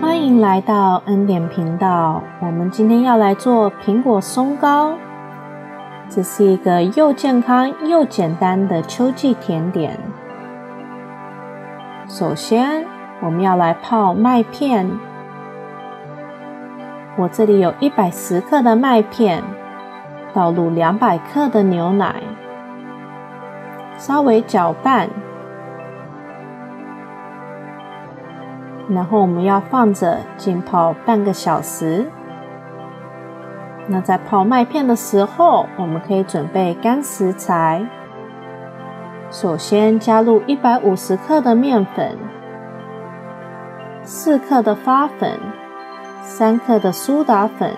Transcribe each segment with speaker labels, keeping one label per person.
Speaker 1: 欢迎来到恩典频道，我们今天要来做苹果松糕。这是一个又健康又简单的秋季甜点。首先，我们要来泡麦片。我这里有110克的麦片，倒入200克的牛奶，稍微搅拌。然后我们要放着浸泡半个小时。那在泡麦片的时候，我们可以准备干食材。首先加入150克的面粉，4克的发粉，3克的苏打粉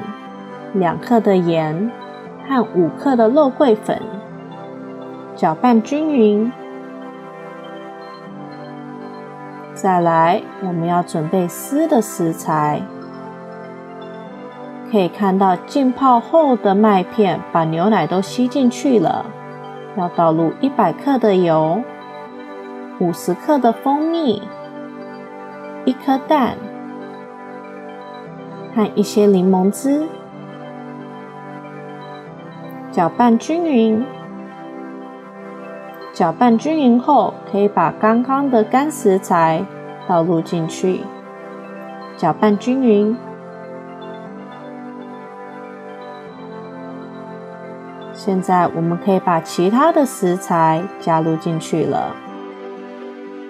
Speaker 1: ，2克的盐和5克的肉桂粉，搅拌均匀。再来，我们要准备湿的食材。可以看到浸泡后的麦片把牛奶都吸进去了。要倒入100克的油，50克的蜂蜜，1颗蛋和一些柠檬汁，搅拌均匀。搅拌均匀后，可以把刚刚的干食材倒入进去，搅拌均匀。现在我们可以把其他的食材加入进去了。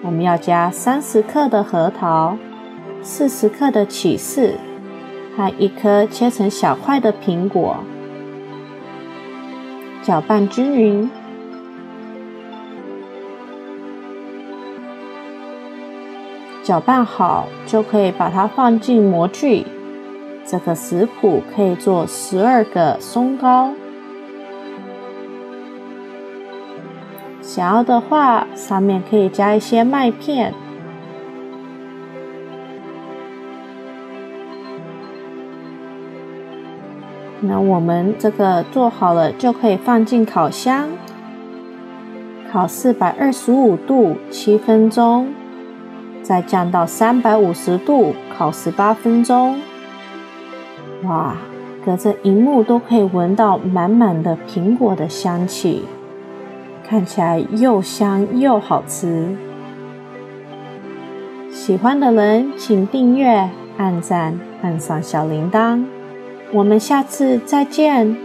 Speaker 1: 我们要加30克的核桃，40克的起司和1颗切成小块的苹果，搅拌均匀。搅拌好就可以把它放进模具。这个食谱可以做12个松糕。想要的话，上面可以加一些麦片。那我们这个做好了，就可以放进烤箱，烤425度7分钟，再降到350度烤18分钟。哇，隔着萤幕都可以闻到满满的苹果的香气。看起来又香又好吃。喜欢的人请订阅、按赞、按上小铃铛。我们下次再见。